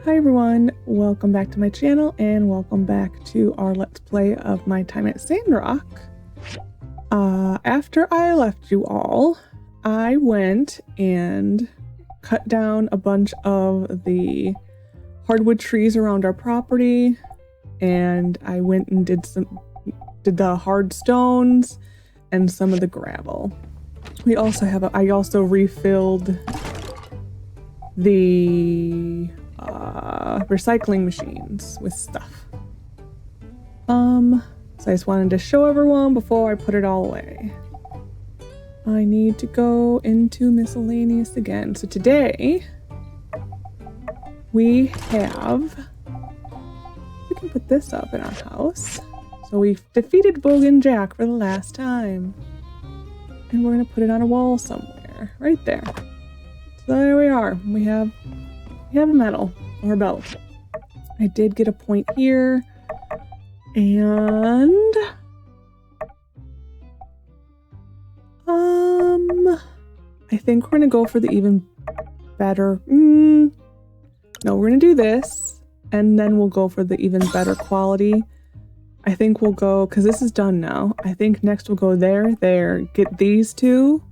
Hi everyone, welcome back to my channel and welcome back to our Let's Play of my time at Sandrock. After I left you all, I went and cut down a bunch of the hardwood trees around our property, and I went and did the hard stones and some of the gravel. We also have I also refilled the recycling machines with stuff. So I just wanted to show everyone before I put it all away. I need to go into miscellaneous again. So today we can put this up in our house. So we've defeated Bogan Jack for the last time. And we're gonna put it on a wall somewhere, right there. So there we are. We have a medal or a belt. I did get a point here, and I think we're gonna go for the even better. No, we're gonna do this, and then we'll go for the even better quality. I think we'll go, because this is done now. I think next we'll go there, get these two,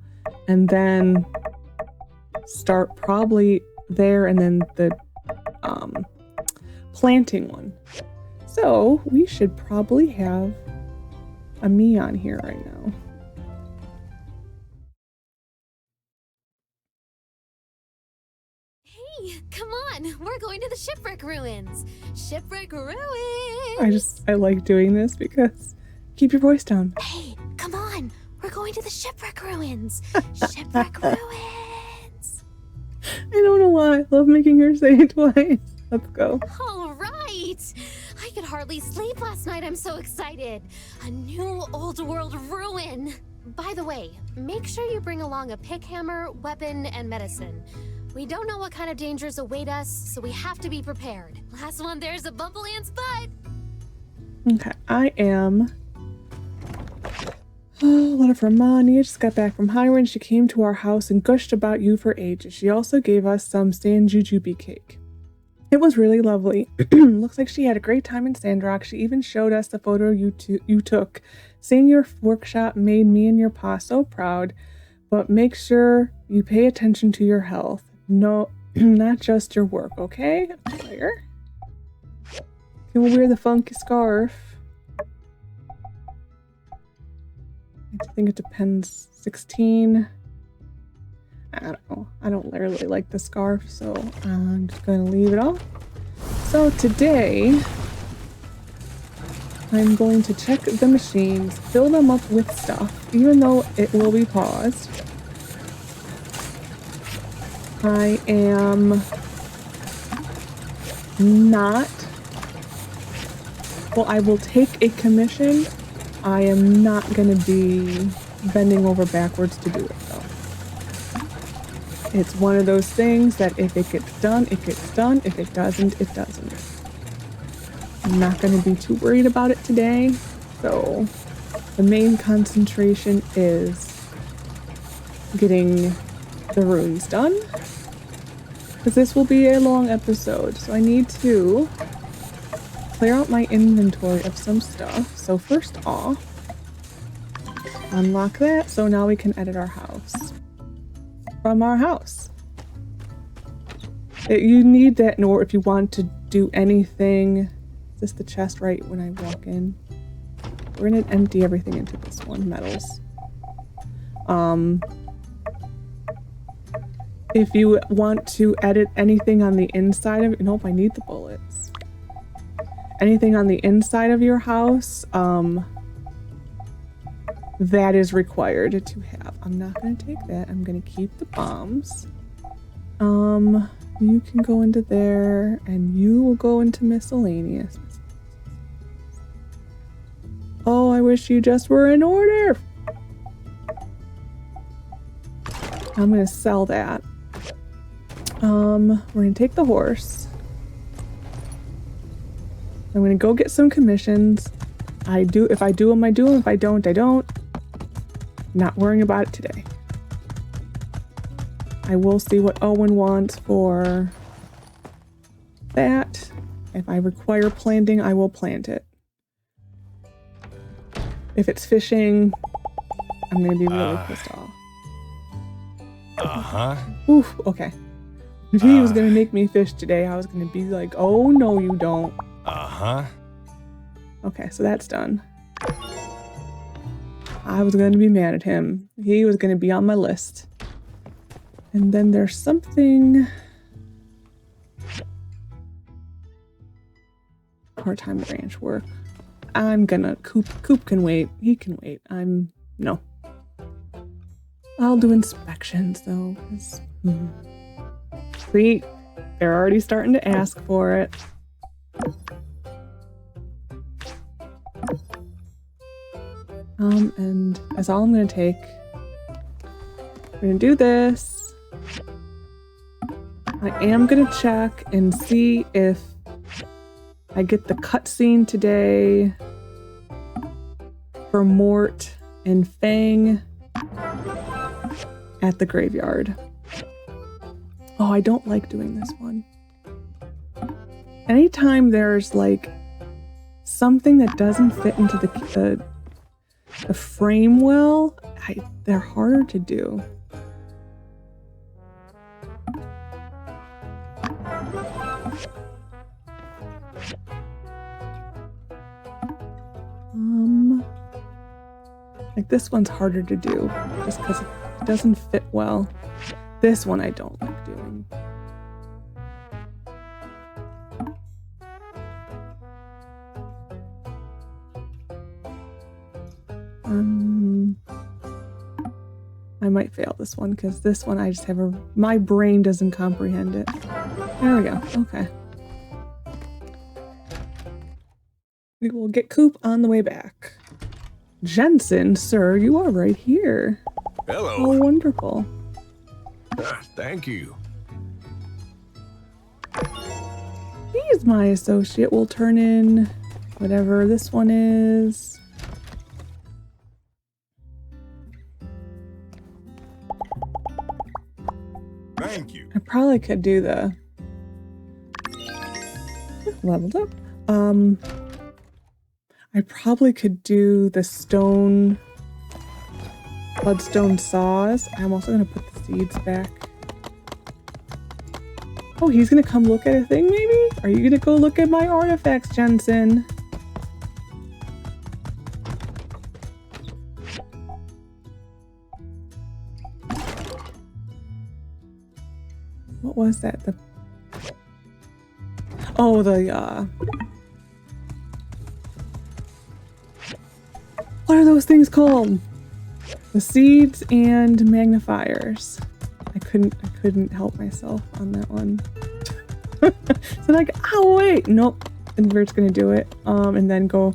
and then start probably there, and then the planting one. So we should probably have a me on here right now. Hey, come on, we're going to the Shipwreck ruins. Shipwreck ruins. I like doing this because keep your voice down. Hey, come on, we're going to the Shipwreck ruins. Shipwreck ruins. I don't know why. I love making her say it twice. Let's go. All right. I could hardly sleep last night. I'm so excited. A new old world ruin. By the way, make sure you bring along a pick hammer, weapon, and medicine. We don't know what kind of dangers await us, so we have to be prepared. Last one, there's a bumble ant's butt. Okay, I am. Oh, letter from Mania. Just got back from Highwind. She came to our house and gushed about you for ages. She also gave us some sand jujube cake. It was really lovely. Looks like she had a great time in Sandrock. She even showed us the photo you took. Seeing your workshop made me and your pa so proud. But make sure you pay attention to your health. No, not just your work, okay? There. Can we wear the funky scarf? I think it depends. 16. I don't know. I don't really like the scarf, so I'm just going to leave it off. So today, I'm going to check the machines, fill them up with stuff, even though it will be paused. I am not... Well, I will take a commission. I am not going to be bending over backwards to do it, though. It's one of those things that if it gets done, it gets done. If it doesn't, it doesn't. I'm not going to be too worried about it today. So the main concentration is getting the runes done, because this will be a long episode. So I need to clear out my inventory of some stuff. So first off, unlock that. So now we can edit our house. From our house. You need that in order if you want to do anything. Is this the chest right when I walk in? We're gonna empty everything into this one, metals. If you want to edit anything on the inside of it, nope, I need the bullets. Anything on the inside of your house, that is required to have. I'm not going to take that. I'm going to keep the bombs. You can go into there, and you will go into miscellaneous. Oh, I wish you just were in order. I'm going to sell that. We're going to take the horse. I'm going to go get some commissions. If I do them, I do them. If I don't, I don't. Not worrying about it today. I will see what Owen wants for that. If I require planting, I will plant it. If it's fishing, I'm going to be really pissed off. Oof, okay. If he was going to make me fish today, I was going to be like, oh, no, you don't. Okay, so that's done. I was going to be mad at him. He was going to be on my list. And then there's something... part-time ranch work. I'm gonna... Coop can wait. He can wait. No. I'll do inspections, though. See? They're already starting to ask for it. And that's all I'm gonna take. We're gonna do this. I am gonna check and see if I get the cutscene today for Mort and Fang at the graveyard. Oh, I don't like doing this one. Anytime there's like something that doesn't fit into the frame well, they're harder to do. Like this one's harder to do just because it doesn't fit well. This one I don't like doing. I might fail this one because this one I just have my brain doesn't comprehend it. There we go. Okay. We will get Coop on the way back. Jensen, sir, you are right here. Hello. Oh, wonderful. Thank you. He's my associate. We'll turn in whatever this one is. Thank you. I probably could do the leveled up. I probably could do the bloodstone saws. I'm also gonna put the seeds back. Oh, he's gonna come look at a thing, maybe? Are you gonna go look at my artifacts, Jensen? What was that? What are those things called? The seeds and magnifiers. I couldn't help myself on that one. So like, oh wait, nope. And we're just gonna do it. And then go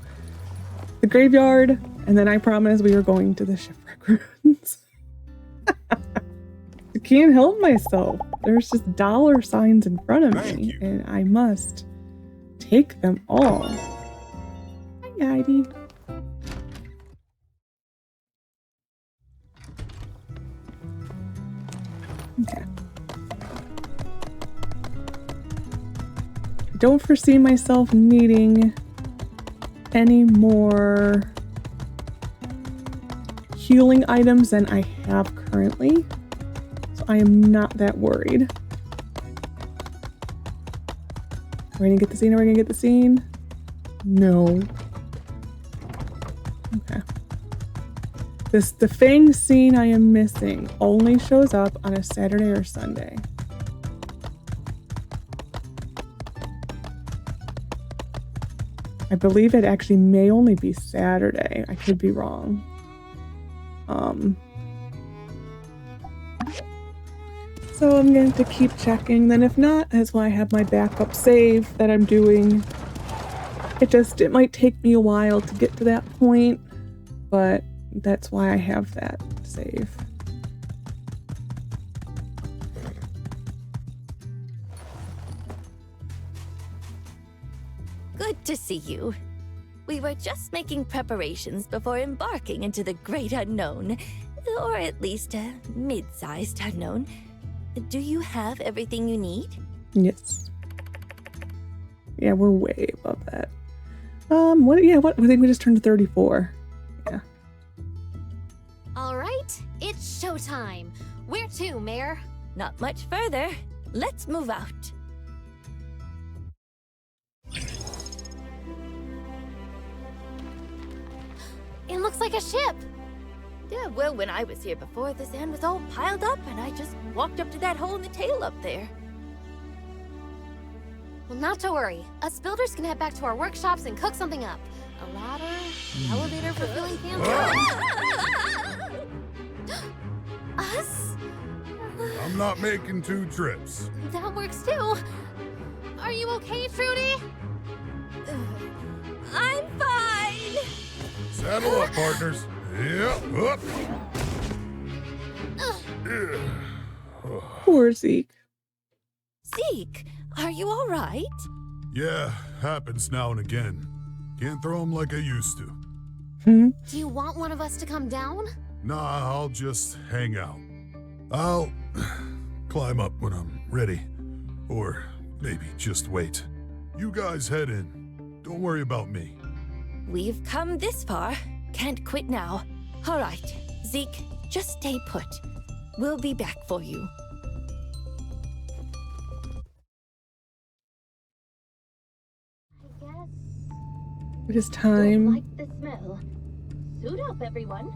the graveyard, and then I promised we were going to the Shipwreck ruins. I can't help myself. There's just dollar signs in front of me, and I must take them all. Hi, Heidi. Okay. I don't foresee myself needing any more healing items than I have currently. So I am not that worried. Are we gonna get the scene? Are we gonna get the scene? No. Okay. The Fang scene I am missing only shows up on a Saturday or Sunday. I believe it actually may only be Saturday. I could be wrong. So I'm going to keep checking. Then if not, that's why I have my backup save that I'm doing. It might take me a while to get to that point, but that's why I have that save. Good to see you. We were just making preparations before embarking into the great unknown, or at least a mid-sized unknown. Do you have everything you need? Yes. Yeah, we're way above that. What? Yeah, what? I think we just turned to 34. Yeah. All right, it's showtime. Where to, Mayor? Not much further. Let's move out. It looks like a ship. Yeah, well, when I was here before, the sand was all piled up, and I just walked up to that hole in the tail up there. Well, not to worry. Us builders can head back to our workshops and cook something up. A ladder, an elevator for filling cans. Us? I'm not making 2 trips. That works too. Are you okay, Trudy? I'm fine! Saddle up, partners. Yep, up. Poor Zeke. Zeke, are you all right? Yeah, happens now and again. Can't throw 'em like I used to. Hmm? Do you want one of us to come down? Nah, I'll just hang out. I'll climb up when I'm ready. Or maybe just wait. You guys head in. Don't worry about me. We've come this far. Can't quit now. All right, Zeke, just stay put. We'll be back for you. It is time. Like the smell. Suit up, everyone.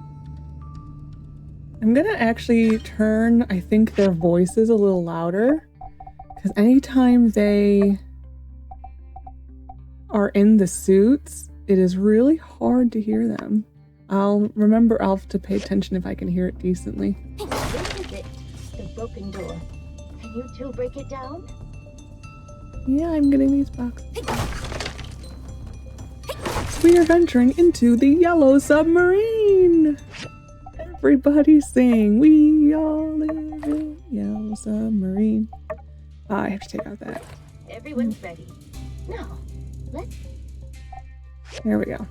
I'm gonna actually turn, I think, their voices a little louder. Because anytime they are in the suits, it is really hard to hear them. I'll have to pay attention if I can hear it decently. This is it. The broken door. Can you two break it down? Yeah, I'm getting these boxes. We are venturing into the Yellow Submarine! Everybody sing, we all live in Yellow Submarine. I have to take out that. Everyone's ready. Now, let's... There we go.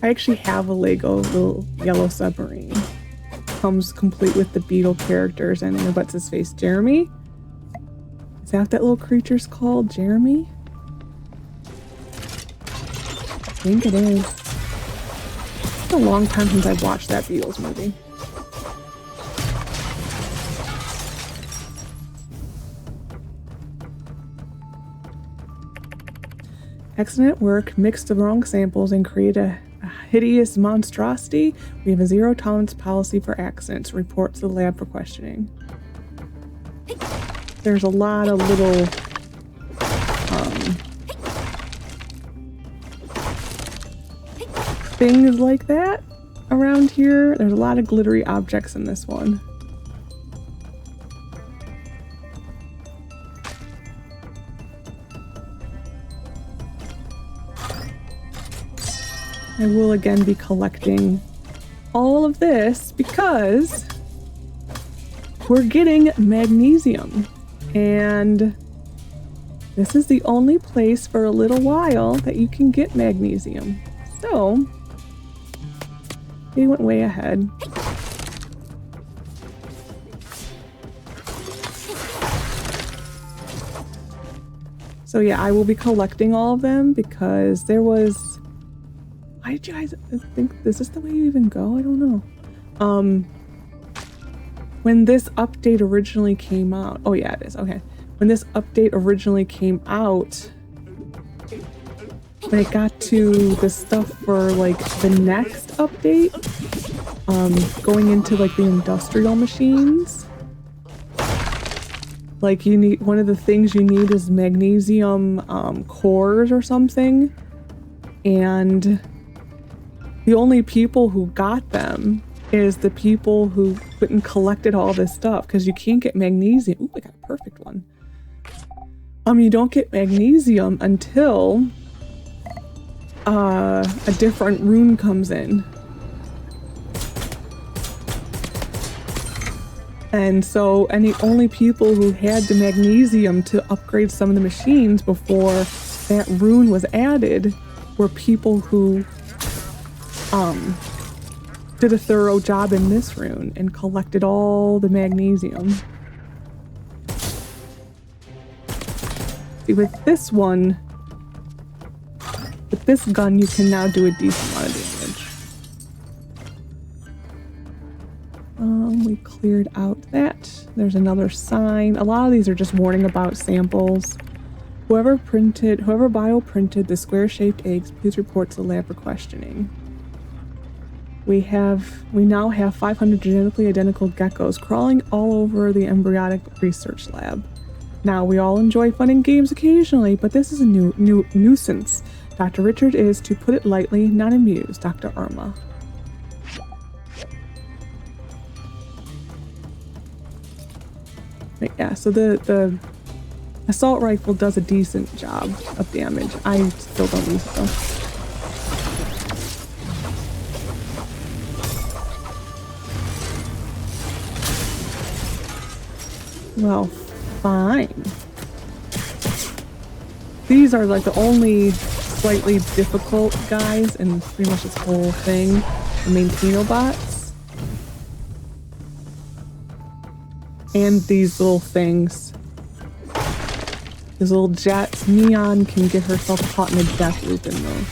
I actually have a Lego little Yellow Submarine. Comes complete with the Beetle characters and what's his face, Jeremy? Is that what that little creature's called, Jeremy? I think it is. It's been a long time since I've watched that Beatles movie. Excellent work. Mixed the wrong samples and create a hideous monstrosity. We have a zero tolerance policy for accidents. Report to the lab for questioning. There's a lot of little things like that around here. There's a lot of glittery objects in this one. I will again be collecting all of this because we're getting magnesium, and this is the only place for a little while that you can get magnesium. So they went way ahead. So yeah, I will be collecting all of them because there was... Why did you guys think, is this the way you even go? I don't know. When this update originally came out, oh yeah, it is, okay. When this update originally came out, when it got to the stuff for like the next update, going into like the industrial machines, like you need, one of the things you need is magnesium cores or something, and the only people who got them is the people who went and collected all this stuff, because you can't get magnesium. Ooh, I got a perfect one. You don't get magnesium until a different rune comes in. And so only people who had the magnesium to upgrade some of the machines before that rune was added were people who did a thorough job in this rune and collected all the magnesium. See, with this one, with this gun, you can now do a decent amount of damage. We cleared out that. There's another sign. A lot of these are just warning about samples. Whoever bioprinted the square-shaped eggs, please report to the lab for questioning. We now have 500 genetically identical geckos crawling all over the embryonic research lab. Now, we all enjoy fun and games occasionally, but this is a nuisance. Dr. Richard is, to put it lightly, not amused. Dr. Irma. But yeah, so the assault rifle does a decent job of damage. I still don't use it though. Well, fine. These are like the only slightly difficult guys in pretty much this whole thing. The main Phenobots. And these little things. These little jets. Neon can get herself caught in a death loop in those.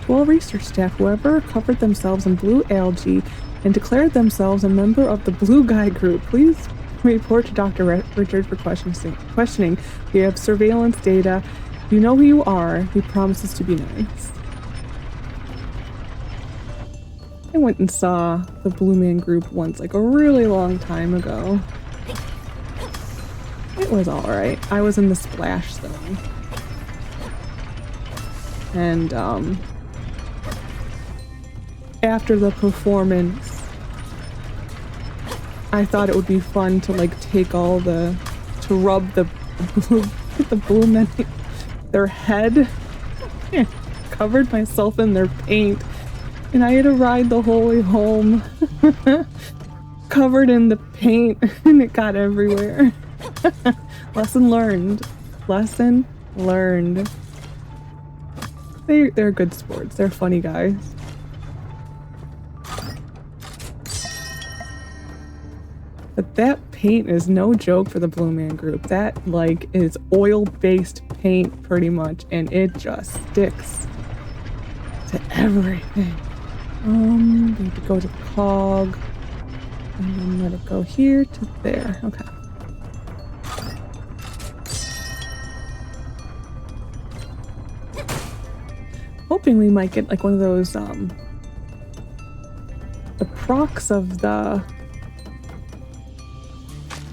Well, research staff, whoever covered themselves in blue algae and declared themselves a member of the Blue Guy group, please report to Dr. Richard for questioning. We have surveillance data. You know who you are. He promises to be nice. I went and saw the Blue Man group once, like a really long time ago. It was alright. I was in the splash zone. And, after the performance, I thought it would be fun to like take all to rub the blue men, their head. Covered myself in their paint, and I had to ride the whole way home, covered in the paint, and it got everywhere. Lesson learned. Lesson learned. They're good sports. They're funny guys. But that paint is no joke for the Blue Man group. That, like, is oil-based paint, pretty much, and it just sticks to everything. Need to go to the cog, and then let it go here to there. Okay. Hoping we might get, like, one of those, the procs of the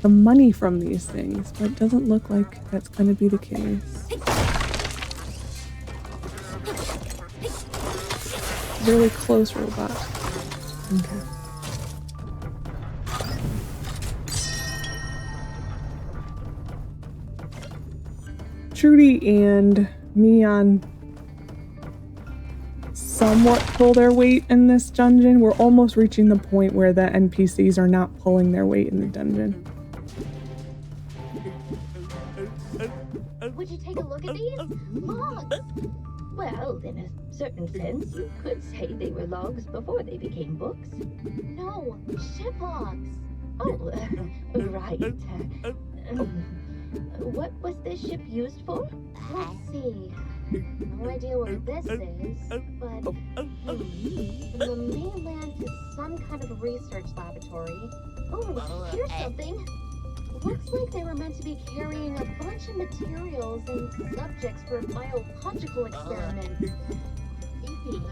money from these things, but it doesn't look like that's going to be the case. Really close robot. Okay. Trudy and Neon somewhat pull their weight in this dungeon. We're almost reaching the point where the NPCs are not pulling their weight in the dungeon. Would you take a look at these? Logs! Well, in a certain sense, you could say they were logs before they became books. No, ship logs. Oh, right. What was this ship used for? Let's see. No idea what this is, but the mainland is some kind of research laboratory. Oh, here's something. Looks like they were meant to be carrying a bunch of materials and subjects for biological experiments. Creepy.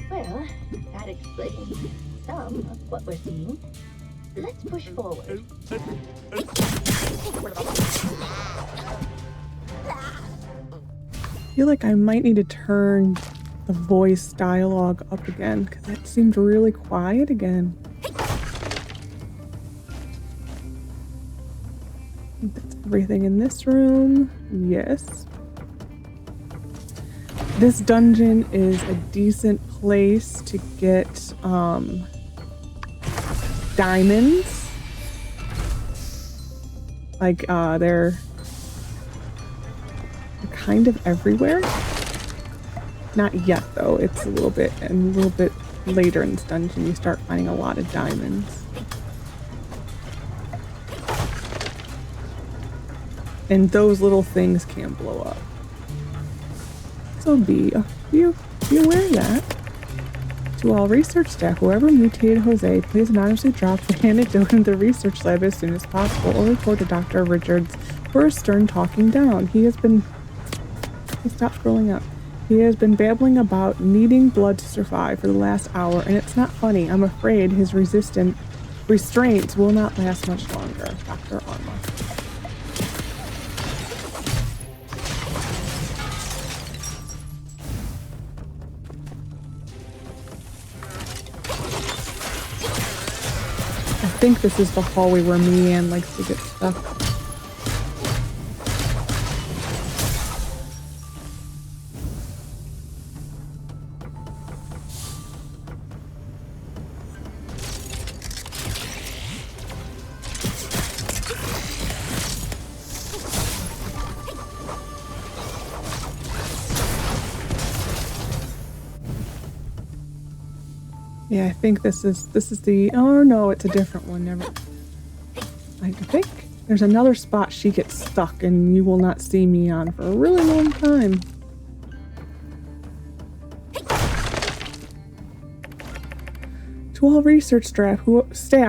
Well, that explains some of what we're seeing. Let's push forward. I feel like I might need to turn the voice dialogue up again, because that seemed really quiet again. That's everything in this room. Yes. This dungeon is a decent place to get diamonds. Like they're kind of everywhere. Not yet though. It's a little bit later in this dungeon you start finding a lot of diamonds. And those little things can blow up. So be aware of that. To all research staff, whoever mutated Jose, please anonymously drop the anecdote in the research lab as soon as possible, or report to Dr. Richards for a stern talking down. Stop scrolling up. He has been babbling about needing blood to survive for the last hour, and it's not funny. I'm afraid his restraints will not last much longer. Dr. Arma. I think this is the hallway where Mianne likes to get stuck. Yeah, I think this is the, oh no, it's a different one. Never. I think there's another spot she gets stuck and you will not see me on for a really long time. To all research staff,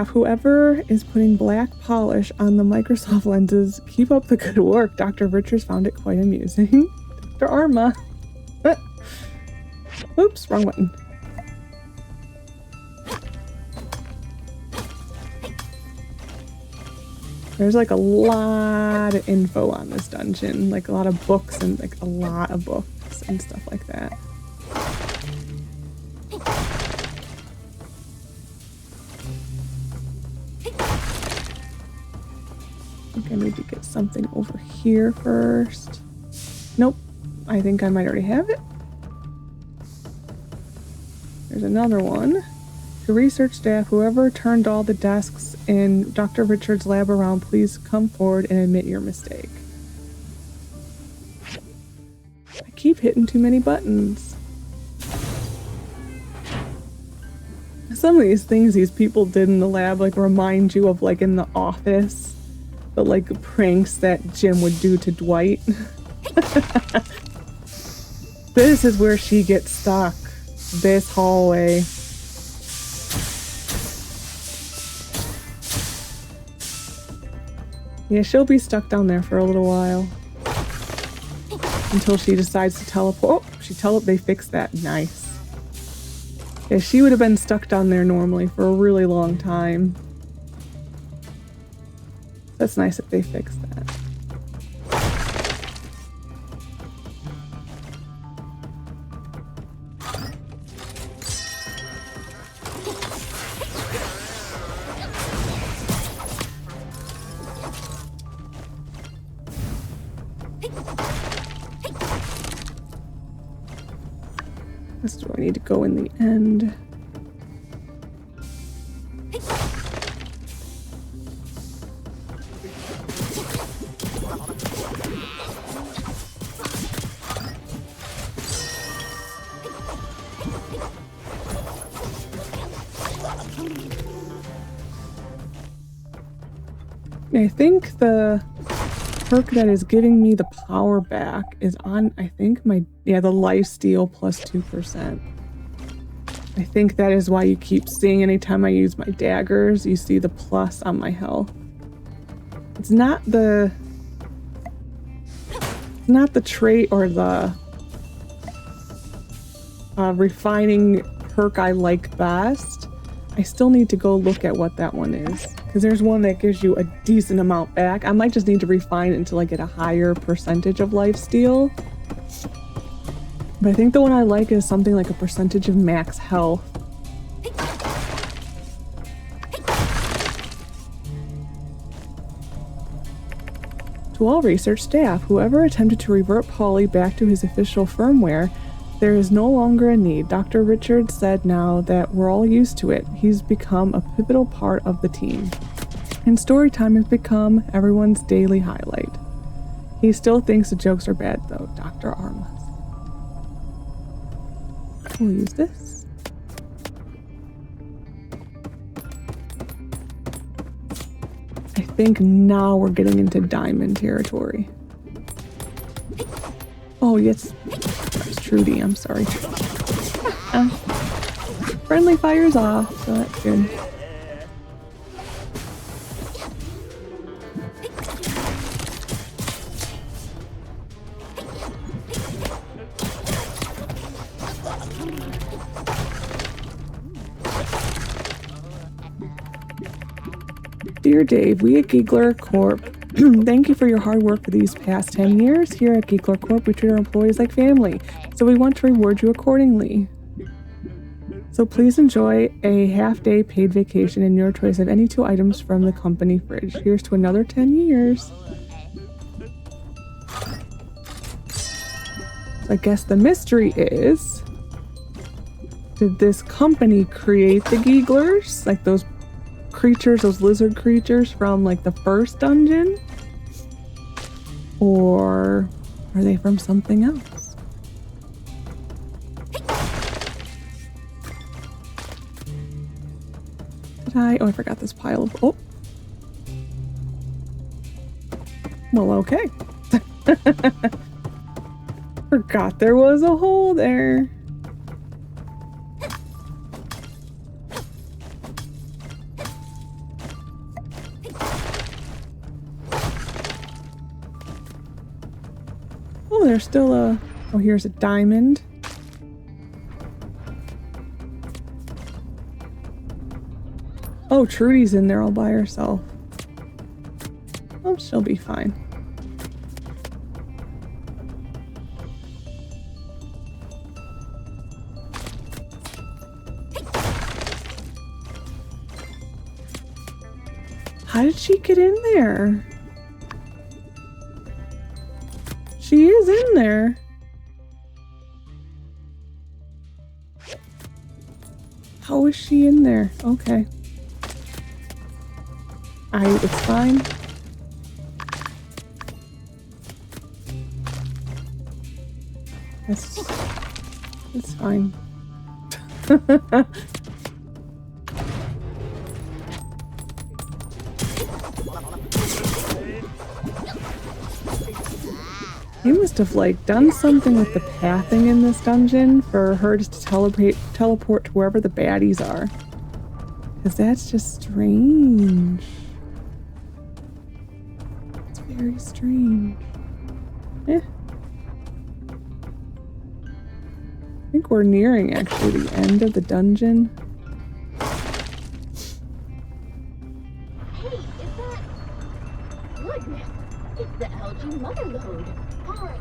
whoever is putting black polish on the Microsoft lenses, keep up the good work. Dr. Richards found it quite amusing. Dr. Arma. Oops, wrong button. There's like a lot of info on this dungeon, like a lot of books and like a lot of books and stuff like that. I think I need to get something over here first. Nope, I think I might already have it. There's another one. To research staff, whoever turned all the desks in Dr. Richards' lab around, please come forward and admit your mistake. I keep hitting too many buttons. Some of these things these people did in the lab like remind you of like in The Office, the like pranks that Jim would do to Dwight. This is where she gets stuck. This hallway. Yeah, she'll be stuck down there for a little while. Until she decides to teleport. Oh, they fixed that. Nice. Yeah, she would have been stuck down there normally for a really long time. That's nice that they fixed that. This door I need to go in the end. I think the perk that is giving me the power back is on, I think, the lifesteal plus 2%. I think that is why you keep seeing anytime I use my daggers, you see the plus on my health. It's not the trait or the refining perk I like best. I still need to go look at what that one is, because there's one that gives you a decent amount back. I might just need to refine it until I get a higher percentage of lifesteal. But I think the one I like is something like a percentage of max health. To all research staff, whoever attempted to revert Paulie back to his official firmware, There is no longer a need. Dr. Richards said now that we're all used to it. He's become a pivotal part of the team. And story time has become everyone's daily highlight. He still thinks the jokes are bad though, Dr. Armas. We'll use this. I think now we're getting into diamond territory. Oh, yes. That's Trudy, I'm sorry. Friendly fire's off, so that's good. Dear Dave, we at Giggler Corp thank you for your hard work for these past 10 years. Here at Giggler Corp, we treat our employees like family, so we want to reward you accordingly. So please enjoy a half-day paid vacation in your choice of any 2 items from the company fridge. Here's to another 10 years. So I guess the mystery is, did this company create the Gigglers? Like those creatures, those lizard creatures from like the first dungeon? Or are they from something else? Did I? Oh, I forgot this pile of... Oh. Well, okay. Forgot there was a hole there. Oh, there's still a... Oh, here's a diamond. Oh, Trudy's in there all by herself. Oh, she'll be fine. How did she get in there? She is in there. How is she in there? Okay. It's fine. It's fine. You must have like done something with the pathing in this dungeon for her just to teleport to wherever the baddies are. Because that's just strange. It's very strange. I think we're nearing actually the end of the dungeon. Hey, is that... Goodness, it's the algae mother lode. Alright,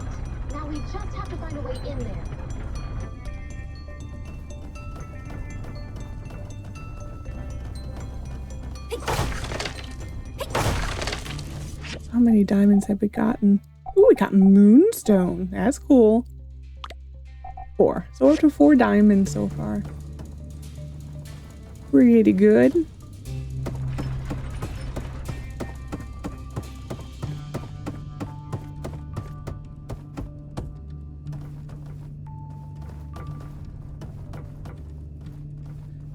now we just have to find a way in there. How many diamonds have we gotten? Ooh, we got moonstone. That's cool. 4. So we're up to 4 diamonds so far. Pretty good.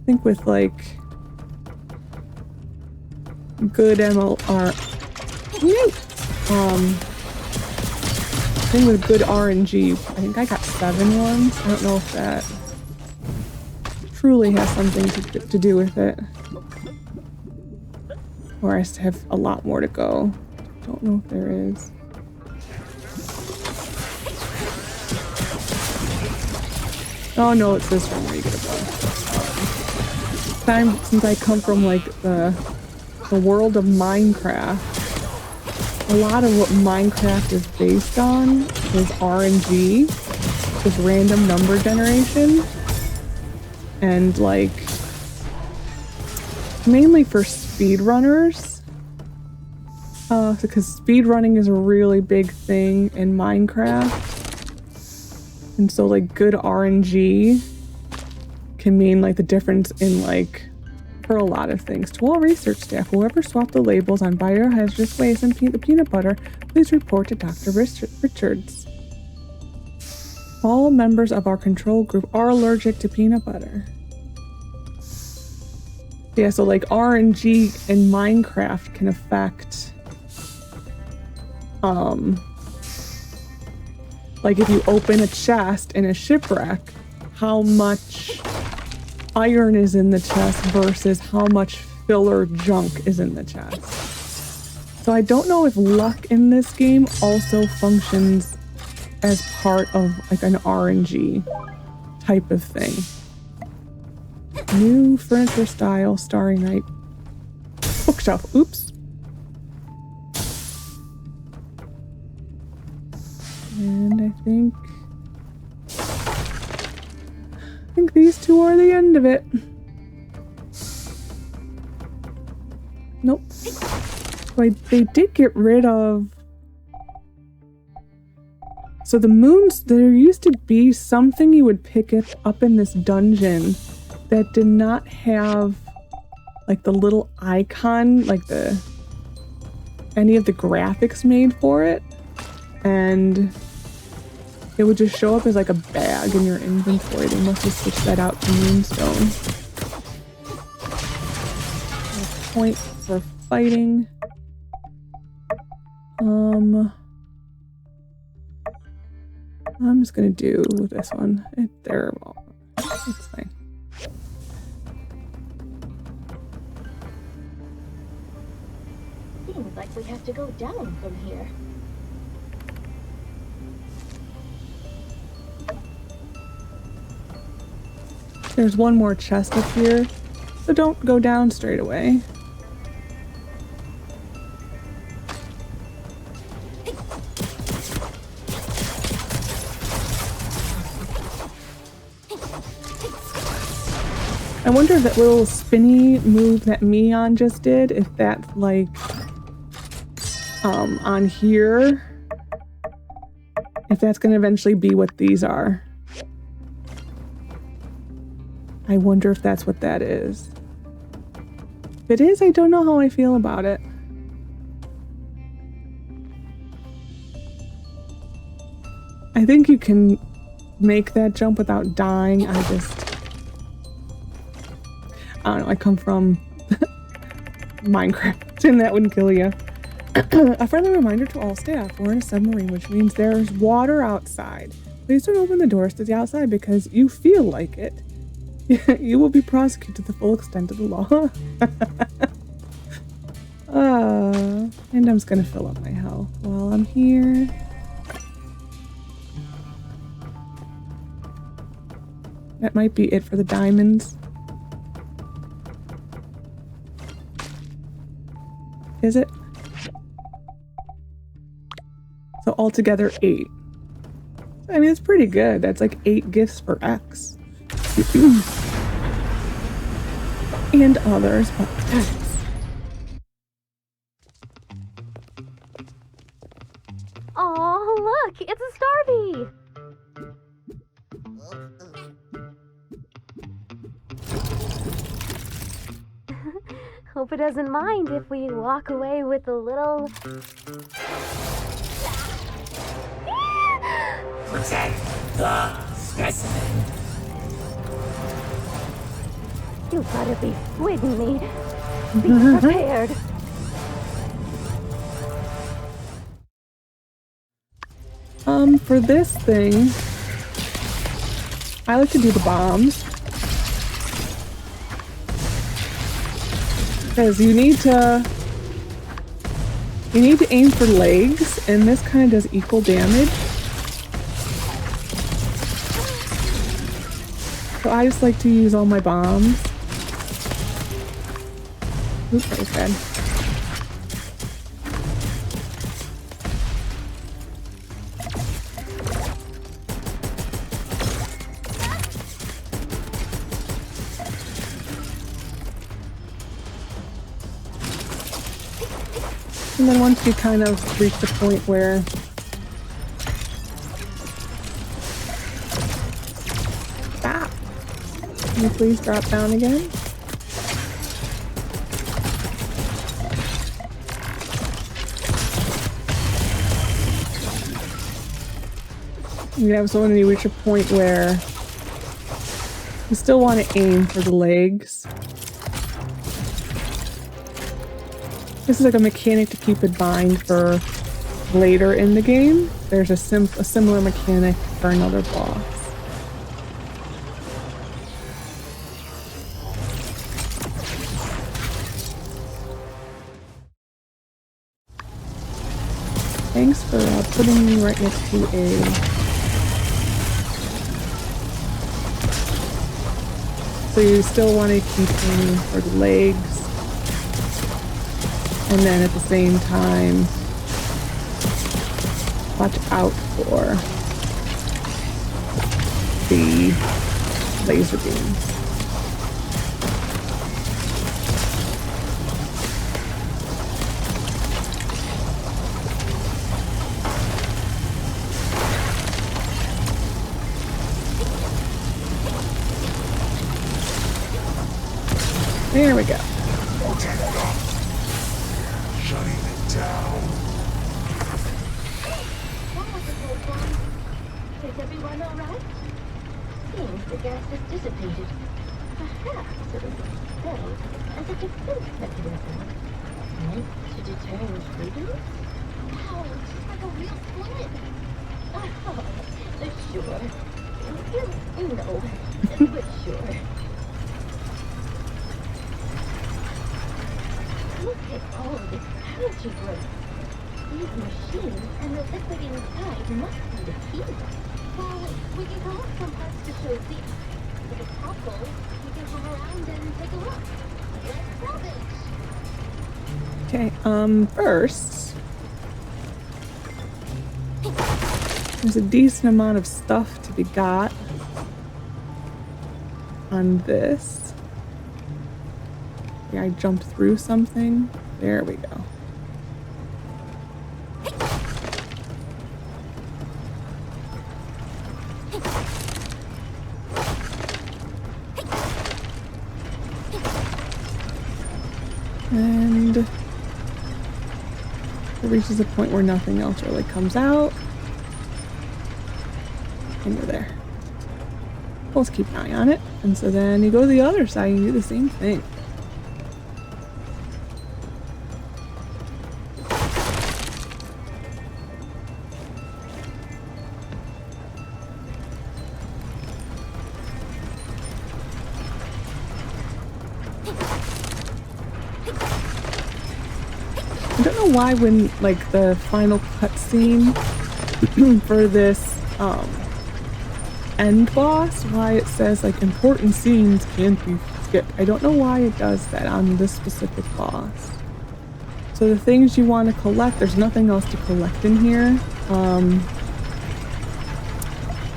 I think with like good MLR, I think with good RNG, I think I got 7 ones. I don't know if that truly has something to do with it, or I still have a lot more to go. Don't know if there is. Oh no, it's this one where you get a bug. Time since I come from like the world of Minecraft, a lot of what Minecraft is based on is RNG, just random number generation, and like mainly for speedrunners, because speedrunning is a really big thing in Minecraft. And so like good RNG can mean like the difference in like for a lot of things. To all research staff, whoever swapped the labels on biohazardous waste and the peanut butter, please report to Dr. Richards. All members of our control group are allergic to peanut butter. Yeah, so like RNG in Minecraft can affect like if you open a chest in a shipwreck, how much iron is in the chest versus how much filler junk is in the chest. So I don't know if luck in this game also functions as part of like an RNG type of thing. New furniture style Starry Night bookshelf. Oops. And I think these two are the end of it. Nope. So they did get rid of... So the moons, there used to be something you would pick it up in this dungeon that did not have like the little icon, like any of the graphics made for it. And it would just show up as like a bag in your inventory. They must have switched that out to Moonstone. A point for fighting. I'm just gonna do this one. It's fine. Seems like we have to go down from here. There's one more chest up here, so don't go down straight away. I wonder if that little spinny move that Mion just did, if that's like on here, if that's going to eventually be what these are. I wonder if that's what that is. If it is, I don't know how I feel about it. I think you can make that jump without dying. I don't know, I come from Minecraft and that wouldn't kill you. A friendly reminder to all staff, we're in a submarine, which means there's water outside. Please don't open the doors to the outside because you feel like it. You will be prosecuted to the full extent of the law. And I'm just gonna fill up my health while I'm here. That might be it for the diamonds. Is it? So altogether 8. I mean, it's pretty good. That's like 8 gifts for X. And others, but X. Oh, look! It's a Starby! Hope it doesn't mind if we walk away with a little... Protect the specimen. You gotta be kidding me. Be prepared. For this thing, I like to do the bombs. Because you need to aim for legs, and this kind of does equal damage. So I just like to use all my bombs. Oops, that was bad. And then once you kind of reach the point where Can you please drop down again? Yeah, I was wondering, you reach a point where you still want to aim for the legs. This is like a mechanic to keep in mind for later in the game. There's a similar mechanic for another boss. Thanks for putting me right next to a... So you still want to keep aiming for the legs. And then at the same time, watch out for the laser beams. There we go. Shutting it down. That was a close one. Is everyone all right? Seems the gas has dissipated. Perhaps it was expelled as a defense mechanism meant to deter intruders? Wow, she's like a real twin. Oh, sure. No, but sure. Look at all of this energy growth. These machines and the liquid inside must be the key. Well, we can collect some parts to show Z. If it's helpful, we can come around and take a look. Let's salvage. Okay, first, there's a decent amount of stuff to be got on this. Yeah, I jumped through something. There we go. And it reaches a point where nothing else really comes out. And we're there. Let's keep an eye on it. And so then you go to the other side and do the same thing. I don't know why when, like, the final cutscene for this end boss, why it says, like, important scenes can't be skipped. I don't know why it does that on this specific boss. So the things you want to collect, there's nothing else to collect in here,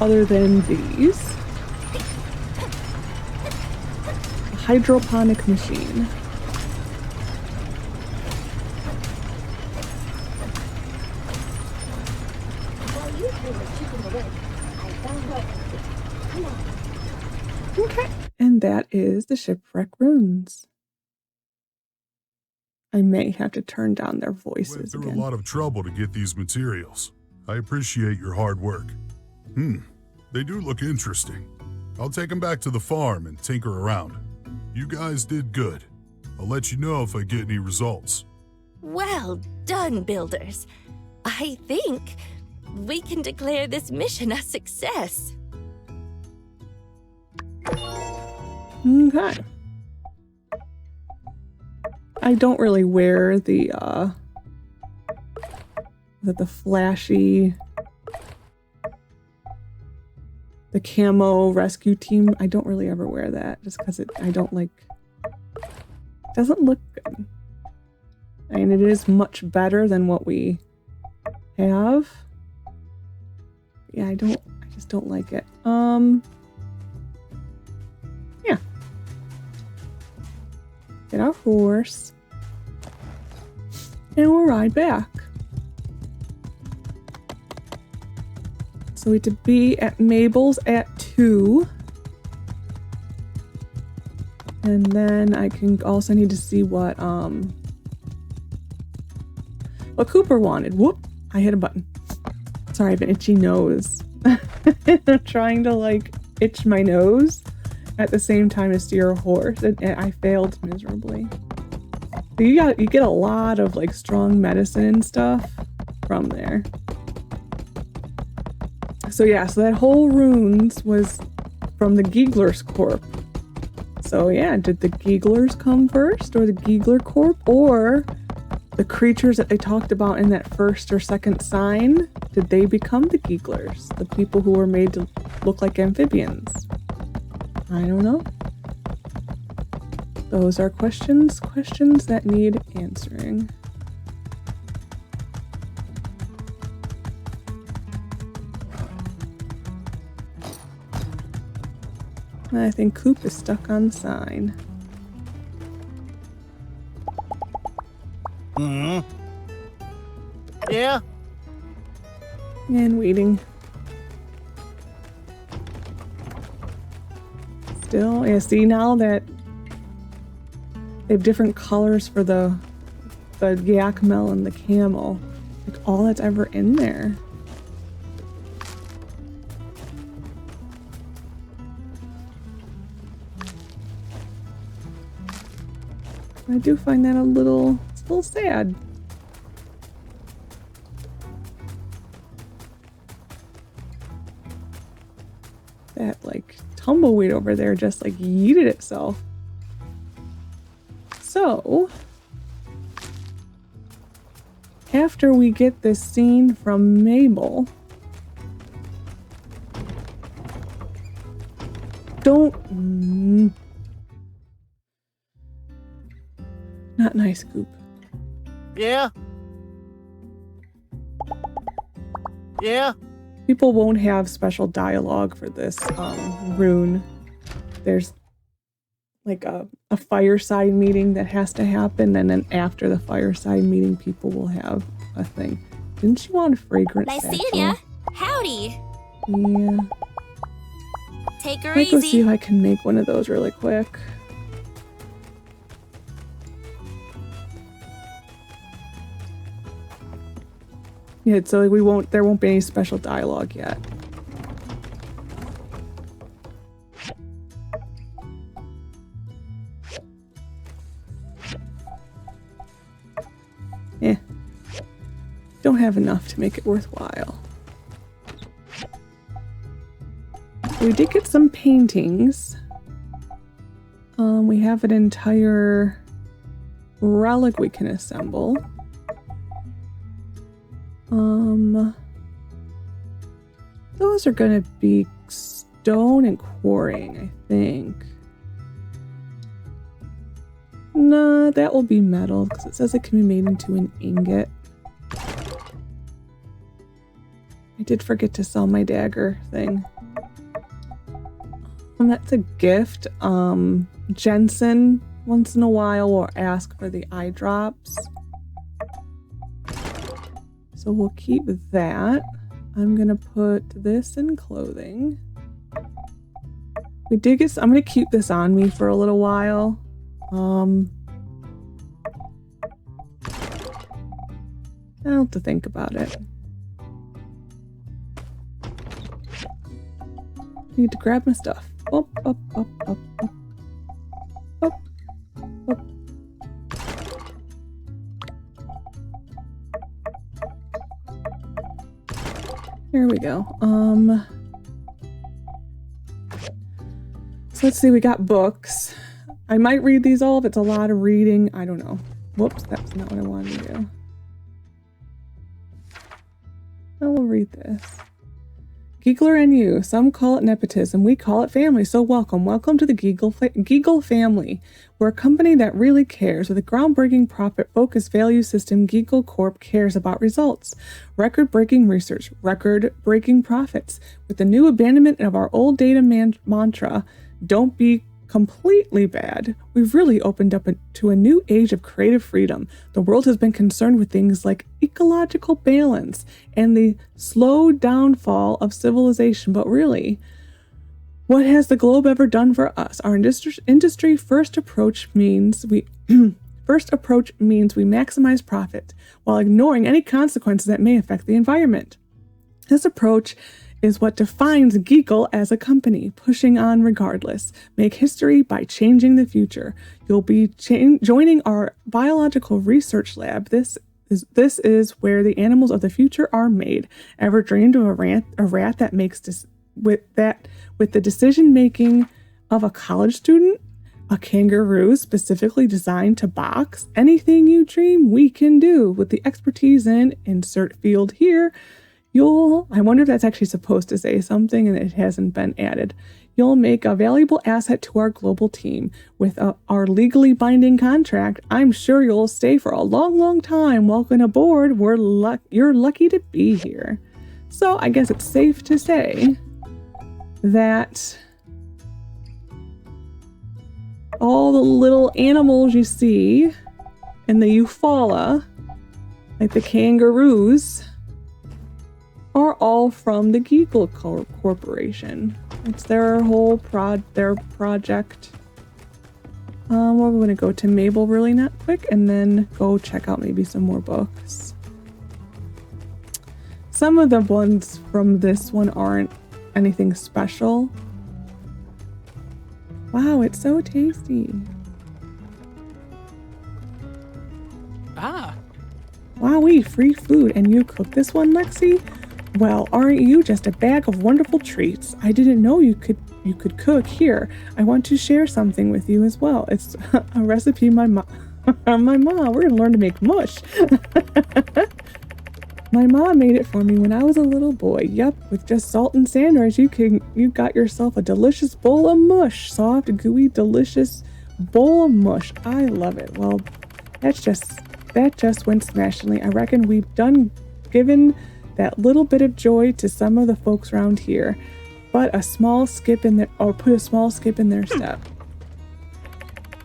other than these. A hydroponic machine. Okay, and that is the Shipwreck runes. I may have to turn down their voices Went through again. a lot of trouble to get these materials. I appreciate your hard work. They do look interesting. I'll take them back to the farm and tinker around. You guys did good. I'll let you know if I get any results. Well done, builders. I think we can declare this mission a success. Okay. I don't really wear the flashy, the camo rescue team. I don't really ever wear that just because I don't like, it doesn't look good. And it is much better than what we have. Yeah, I just don't like it. Yeah. Get our horse. And we'll ride back. So we to be at Mabel's at 2. And then I can also need to see what Cooper wanted. Whoop! I hit a button. Sorry, I have an itchy nose. I'm trying to like itch my nose at the same time as steer a horse, and I failed miserably. So you get a lot of like strong medicine and stuff from there. So yeah, so that whole runes was from the Giegler's Corp. So yeah, did the Gieglers come first, or the Giegler Corp, or the creatures that they talked about in that first or second sign? Did they become the Gieglers, the people who were made to look like amphibians? I don't know. Those are questions that need answering. I think Coop is stuck on the sign. Yeah? And waiting. Still, yeah, see now that they have different colors for the yak melon and the camel. Like all that's ever in there. I do find that it's a little sad. That like tumbleweed over there just like yeeted itself. So, after we get this scene from Mabel, not nice, Goop. Yeah? Yeah? People won't have special dialogue for this rune. There's like a fireside meeting that has to happen, and then after the fireside meeting, people will have a thing. Didn't you want a fragrance Nice satchel? seeing ya. Howdy. Yeah. Take her I might go see easy. if I can make one of those really quick. Yeah, so like there won't be any special dialogue yet. Don't have enough to make it worthwhile. We did get some paintings. We have an entire relic we can assemble. Those are gonna be stone and quarrying, I think. Nah, that will be metal because it says it can be made into an ingot. I did forget to sell my dagger thing. That's a gift. Jensen once in a while will ask for the eye drops. So we'll keep that. I'm gonna put this in clothing. I'm gonna keep this on me for a little while. I'll have to think about it. Need to grab my stuff. Up, up, up, up, up. Up, up. Here we go. So let's see, we got books. I might read these all if it's a lot of reading. I don't know. Whoops, that's not what I wanted to do. I will read this. Giegler and you. Some call it nepotism. We call it family. So welcome. Welcome to the Giegel family. We're a company that really cares. With a groundbreaking profit-focused value system, Giegel Corp cares about results. Record-breaking research. Record-breaking profits. With the new abandonment of our old data mantra, don't be completely bad, we've really opened up to a new age of creative freedom. The world has been concerned with things like ecological balance and the slow downfall of civilization, but really, What has the globe ever done for us? Our industry first approach means we maximize profit while ignoring any consequences that may affect the environment. This approach is what defines Geekle as a company, pushing on regardless. Make history by changing the future. You'll be joining our biological research lab. This is where the animals of the future are made. Ever dreamed of a rat that makes with the decision making of a college student? A kangaroo specifically designed to box? Anything you dream, we can do. With the expertise in insert field here, I wonder if that's actually supposed to say something and it hasn't been added. You'll make a valuable asset to our global team. With our legally binding contract, I'm sure you'll stay for a long, long time. Welcome aboard. You're lucky to be here. So I guess it's safe to say that all the little animals you see in the Eufaula, like the kangaroos, are all from the Geekle Corporation. It's their whole project. We're going to go to Mabel really not quick and then go check out maybe some more books. Some of the ones from this one aren't anything special. Wow, it's so tasty. Wowee, free food. And you cook this one, Lexi? Well, aren't you just a bag of wonderful treats? I didn't know you could cook. Here, I want to share something with you as well. It's a recipe my mom. We're gonna learn to make mush. My mom made it for me when I was a little boy. Yup, with just salt and sandwich, you got yourself a delicious bowl of mush. Soft, gooey, delicious bowl of mush. I love it. Well, that just went smashingly. I reckon we've given that little bit of joy to some of the folks around here, but put a small skip in their step.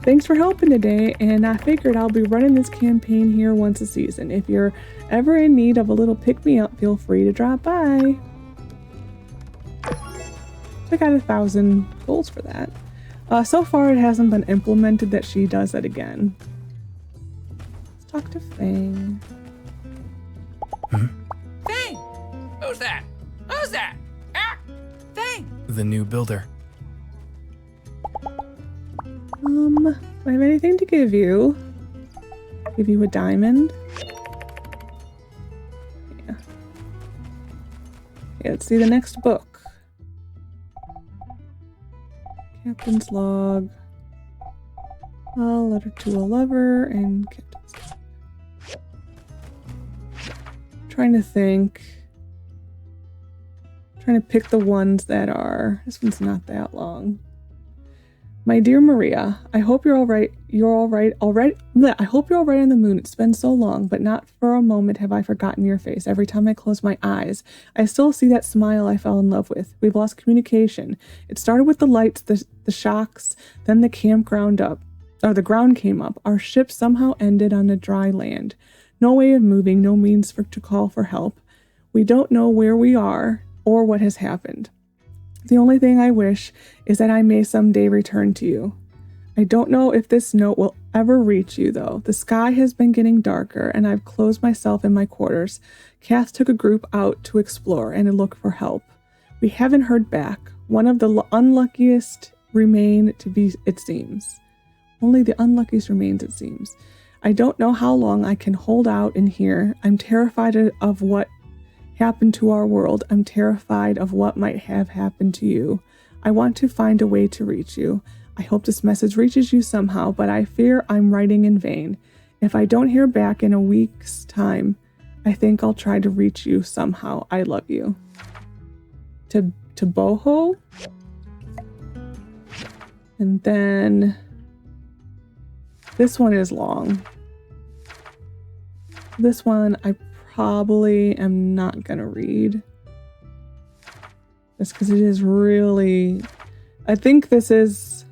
Thanks for helping today, and I figured I'll be running this campaign here once a season. If you're ever in need of a little pick-me-up, feel free to drop by. I got 1,000 goals for that. So far it hasn't been implemented that she does that again. Let's talk to Fang. Fang! Who's that? Who's that? Ah! Fang! The new builder. Do I have anything to give you? Give you a diamond? Yeah. Okay, let's see the next book. Captain's log. A letter to a lover and captain's log. Trying to think. Trying to pick the ones that are. This one's not that long. My dear Maria, I hope you're all right. I hope you're all right on the moon. It's been so long, but not for a moment have I forgotten your face. Every time I close my eyes, I still see that smile I fell in love with. We've lost communication. It started with the lights, the shocks, then the the ground came up. Our ship somehow ended on the dry land. No way of moving, no means to call for help. We don't know where we are or what has happened. The only thing I wish is that I may someday return to you. I don't know if this note will ever reach you, though. The sky has been getting darker, and I've closed myself in my quarters. Kath took a group out to explore and to look for help. We haven't heard back. One of the unluckiest remain to be, it seems. Only the unluckiest remains, it seems. I don't know how long I can hold out in here. I'm terrified of what happened to our world. I'm terrified of what might have happened to you. I want to find a way to reach you. I hope this message reaches you somehow, but I fear I'm writing in vain. If I don't hear back in a week's time, I think I'll try to reach you somehow. I love you. To Boho. And then this one is long. This one I probably am not gonna read. Just because it is really, I think this is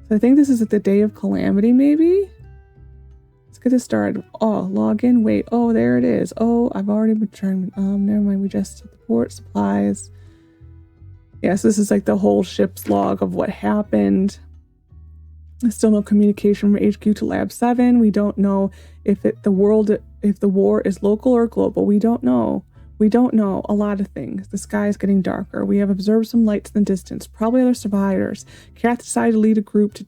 at the Day of Calamity, maybe? It's get this started. Oh, log in. Wait. Oh, there it is. Oh, I've already returned. Never mind. We just took the port supplies. Yes, this is like the whole ship's log of what happened. There's still no communication from HQ to Lab 7. We don't know if the war is local or global. We don't know. We don't know a lot of things. The sky is getting darker. We have observed some lights in the distance. Probably other survivors. Kath decided to lead a group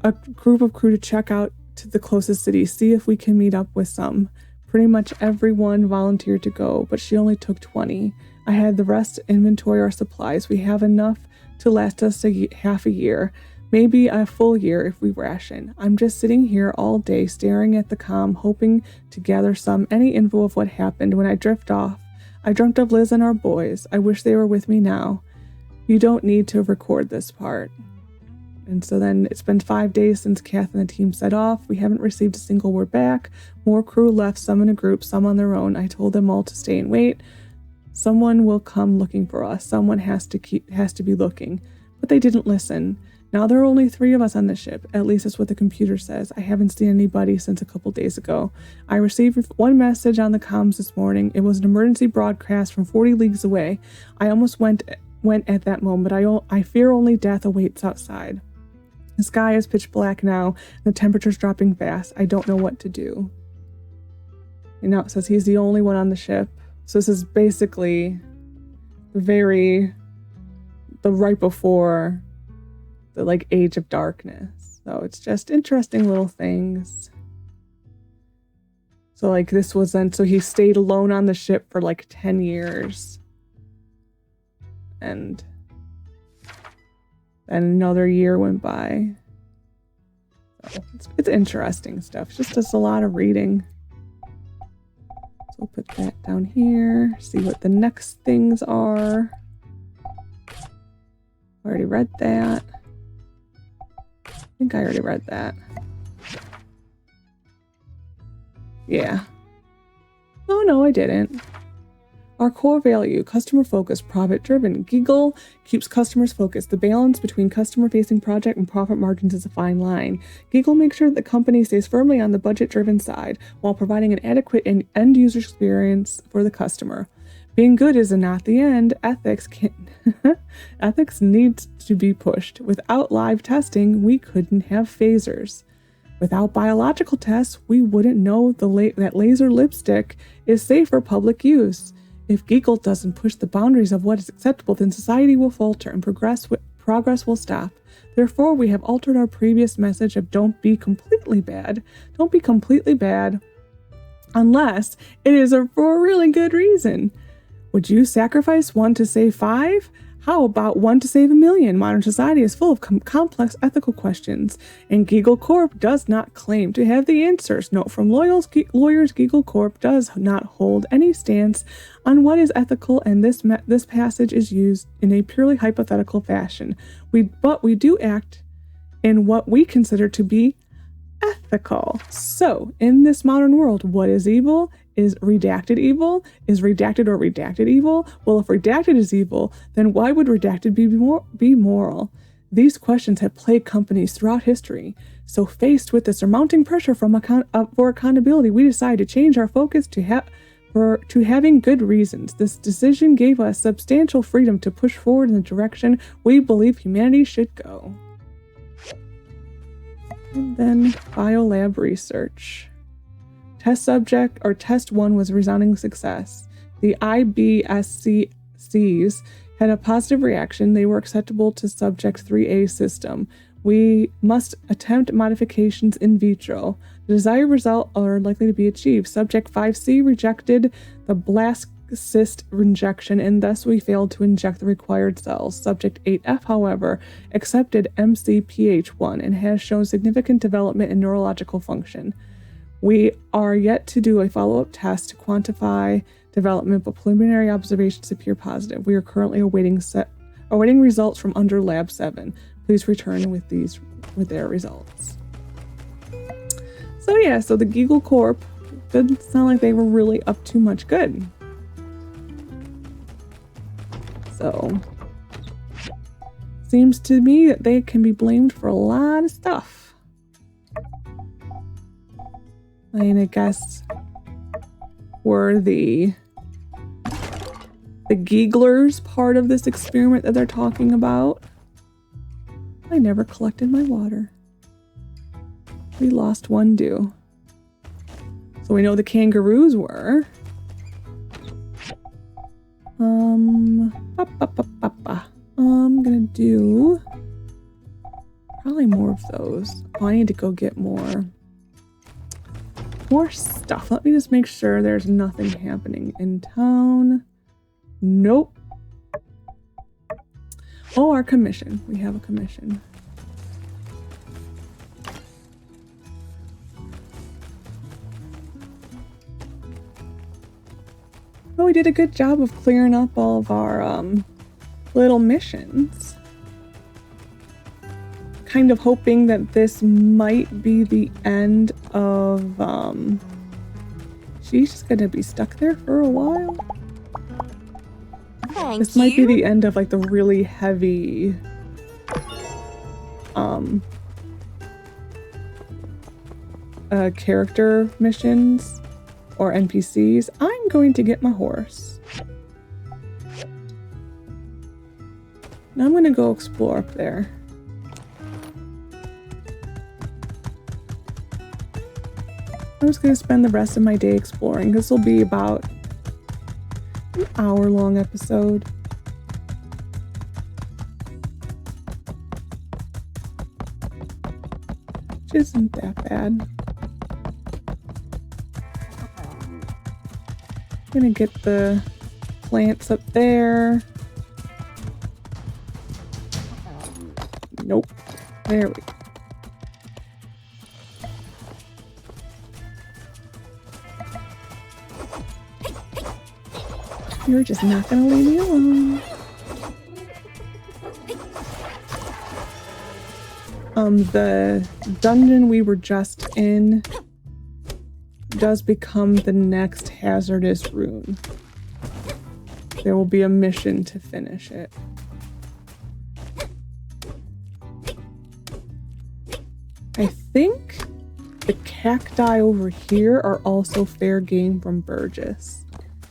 of crew to check out to the closest city, see if we can meet up with some. Pretty much everyone volunteered to go, but she only took 20. I had the rest inventory our supplies. We have enough to last us half a year, maybe a full year if we ration. I'm just sitting here all day staring at the comm, hoping to gather any info of what happened. When I drift off, I dreamt of Liz and our boys. I wish they were with me now. You don't need to record this part. And so then it's been 5 days since Kath and the team set off. We haven't received a single word back. More crew left, some in a group, some on their own. I told them all to stay and wait. Someone will come looking for us. Someone has to be looking. But they didn't listen. Now there are only 3 of us on the ship. At least that's what the computer says. I haven't seen anybody since a couple days ago. I received one message on the comms this morning. It was an emergency broadcast from 40 leagues away. I almost went at that moment. I fear only death awaits outside. The sky is pitch black now, and the temperature's dropping fast. I don't know what to do. And now it says he's the only one on the ship. So this is basically the right before the like age of darkness. So it's just interesting little things. So like this was then, so he stayed alone on the ship for like 10 years. And then another year went by. So it's interesting stuff. It's just a lot of reading. So we'll put that down here. See what the next things are. Already read that. I think I already read that. Yeah. Oh no, I didn't. Our core value, customer focused, profit driven. Giggle keeps customers focused. The balance between customer facing project and profit margins is a fine line. Giggle makes sure that the company stays firmly on the budget driven side while providing an adequate end user experience for the customer. Being good is not the end. Ethics needs to be pushed. Without live testing, we couldn't have phasers. Without biological tests, we wouldn't know that laser lipstick is safe for public use. If Giggle doesn't push the boundaries of what is acceptable, then society will falter and progress will stop. Therefore, we have altered our previous message of don't be completely bad. Don't be completely bad unless it is for a really good reason. Would you sacrifice 1 to save 5? How about 1 to save 1,000,000? Modern society is full of complex ethical questions, and Giggle Corp does not claim to have the answers. Note from lawyers, Giggle Corp does not hold any stance on what is ethical, and this passage is used in a purely hypothetical fashion. But we do act in what we consider to be ethical. So, in this modern world, what is evil? Is redacted evil? Is redacted or redacted evil? Well, if redacted is evil, then why would redacted be moral? These questions have plagued companies throughout history. So faced with the surmounting pressure for accountability, we decided to change our focus to having good reasons. This decision gave us substantial freedom to push forward in the direction we believe humanity should go. And then biolab research. Test 1 was a resounding success. The IBSCs had a positive reaction. They were acceptable to subject 3A system. We must attempt modifications in vitro. The desired result are likely to be achieved. Subject 5C rejected the blastocyst injection, and thus we failed to inject the required cells. Subject 8F, however, accepted MCPH1 and has shown significant development in neurological function. We are yet to do a follow-up test to quantify development, but preliminary observations appear positive. We are currently awaiting results from under Lab 7. Please return with their results. So yeah, so the Giggle Corp didn't sound like they were really up to much good. So seems to me that they can be blamed for a lot of stuff. And I guess were the Geeglers part of this experiment that they're talking about. I never collected my water. We lost one due. So we know the kangaroos were. I'm gonna do probably more of those. Oh, I need to go get more stuff. Let me just make sure there's nothing happening in town. Nope. Oh, our commission. We have a commission. Oh, we did a good job of clearing up all of our little missions. Kind of hoping that this might be the end of she's just gonna be stuck there for a while. This might be the end of like the really heavy character missions or NPCs. I'm going to get my horse. Now I'm gonna go explore up there. I'm just gonna spend the rest of my day exploring. This will be about an hour-long episode. Which isn't that bad. I'm gonna get the plants up there. Nope. There we go. You're just not gonna leave me alone. The dungeon we were just in does become the next hazardous rune. There will be a mission to finish it. I think the cacti over here are also fair game from Burgess.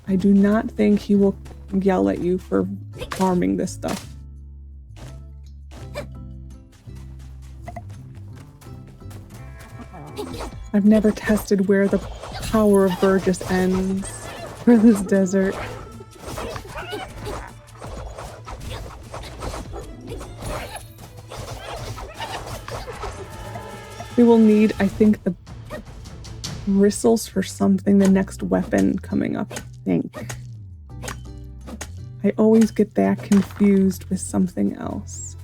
I do not think he will yell at you for farming this stuff. I've never tested where the power of Burgess ends for this desert. We will need, I think, the bristles for something, the next weapon coming up, I think. I always get that confused with something else.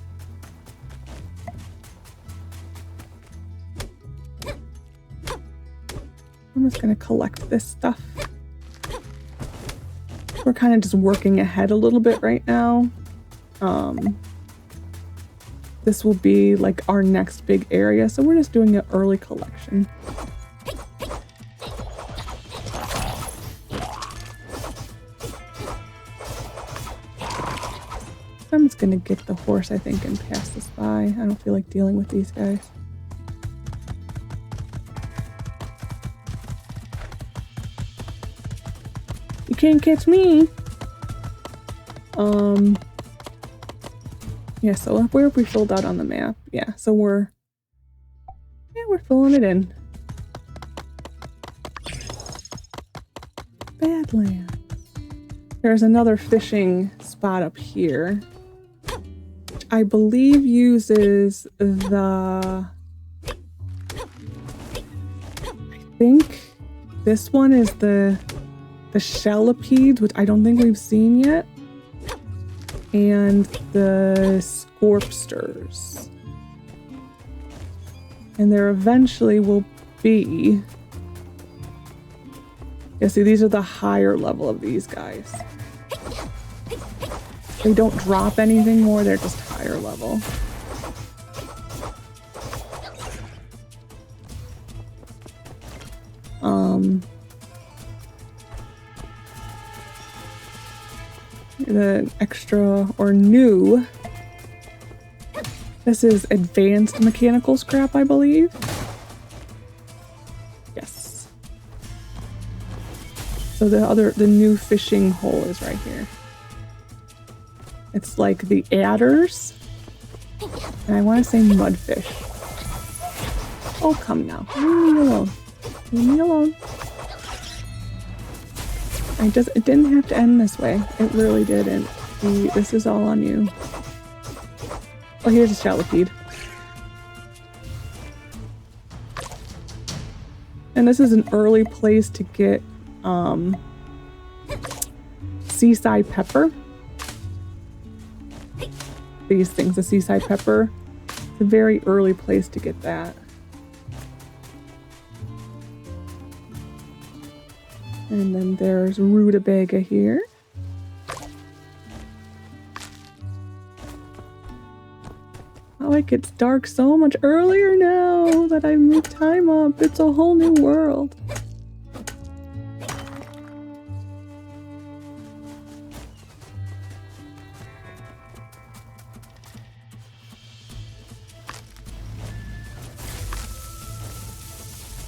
I'm just gonna collect this stuff. We're kind of just working ahead a little bit right now. This will be like our next big area, so we're just doing an early collection. I'm just gonna get the horse, I think, and pass this by. I don't feel like dealing with these guys. You can't catch me! Yeah, so where have we filled out on the map? Yeah, so we're filling it in. Badlands. There's another fishing spot up here. Which I believe uses the... I think this one is the Shalipedes, which I don't think we've seen yet. And the Scorpsters. And there eventually will be... Yeah, see, these are the higher level of these guys. They don't drop anything more, they're just higher level. The extra or new, this is advanced mechanical scrap, I believe. Yes. So the new fishing hole is right here. It's like the adders. And I want to say mudfish. Oh, come now. Leave me alone. Leave me alone. It didn't have to end this way. It really didn't. This is all on you. Oh, here's a shallopede. And this is an early place to get seaside pepper. These things, the seaside pepper. It's a very early place to get that. And then there's rutabaga here. Oh, it gets dark so much earlier now that I moved time up. It's a whole new world.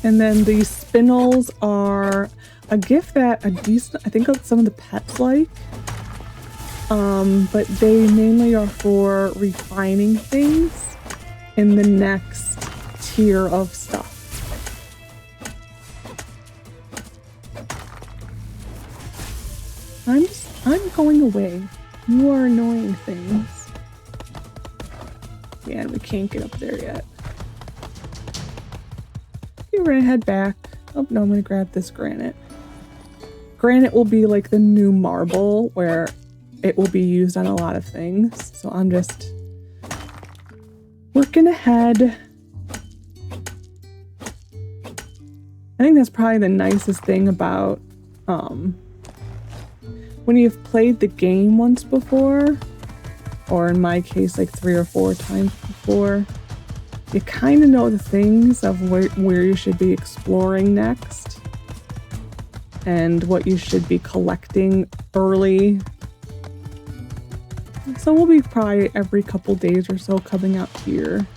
And then these spinels are a gift that I think some of the pets like. But they mainly are for refining things in the next tier of stuff. I'm going away. You are annoying things. Yeah, we can't get up there yet. Okay, we're gonna head back. Oh no, I'm gonna grab this granite. Granite will be like the new marble where it will be used on a lot of things. So I'm just working ahead. I think that's probably the nicest thing about when you've played the game once before, or in my case like 3 or 4 times before, you kind of know the things of where you should be exploring next and what you should be collecting early. So we'll be probably every couple days or so coming out here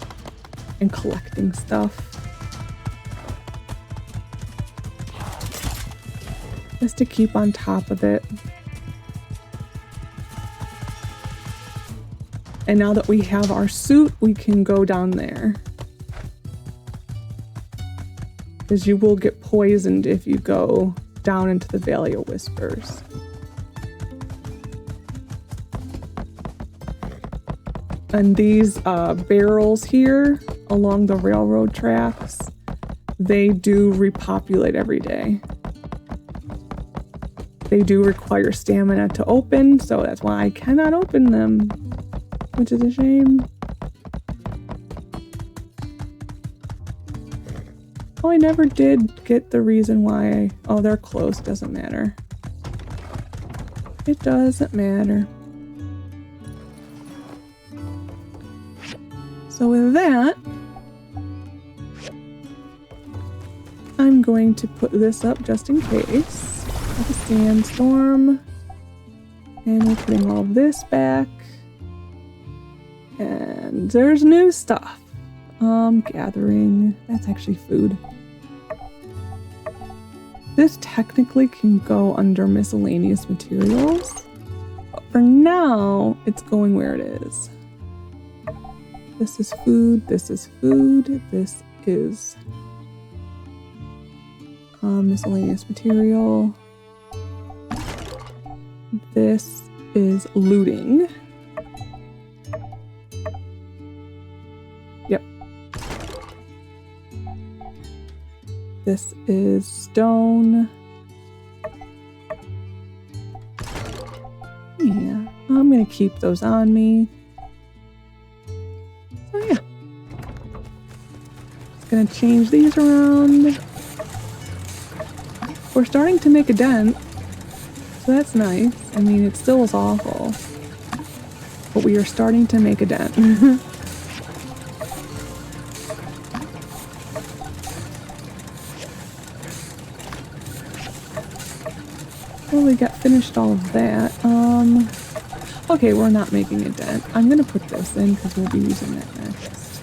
and collecting stuff. Just to keep on top of it. And now that we have our suit, we can go down there. Because you will get poisoned if you go down into the Valley of Whispers. And these barrels here along the railroad tracks, they do repopulate every day. They do require stamina to open, so that's why I cannot open them, which is a shame. Oh, I never did get the reason why. Oh, they're closed. Doesn't matter. It doesn't matter. So with that, I'm going to put this up just in case. Like a sandstorm. And we're putting all of this back. And there's new stuff. Gathering. That's actually food. This technically can go under miscellaneous materials. But for now, it's going where it is. This is food, this is food, this is miscellaneous material. This is looting. Yep. This is stone. Yeah, I'm gonna keep those on me. So yeah. Just gonna change these around. We're starting to make a dent. So that's nice. I mean, it still is awful. But we are starting to make a dent. Well, we got finished all of that. Okay, we're not making a dent. I'm gonna put this in because we'll be using that next.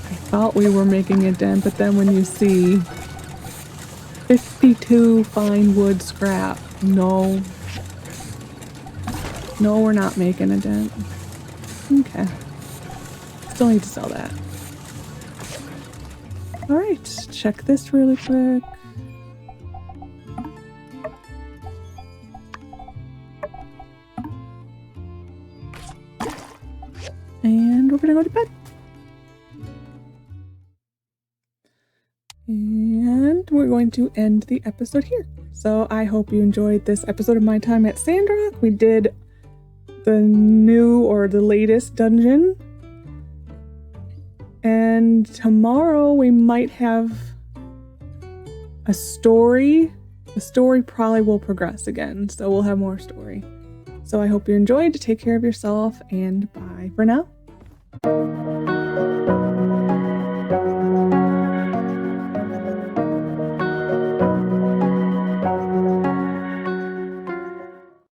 I thought we were making a dent, but then when you see 52 fine wood scrap. No. No, we're not making a dent. Okay. Still need to sell that. Alright, check this really quick. And we're gonna go to bed. And we're going to end the episode here. So I hope you enjoyed this episode of my time at Sandrock. We did the new or the latest dungeon. And tomorrow we might have a story. The story probably will progress again, so we'll have more story. So I hope you enjoyed. Take care of yourself, and bye for now.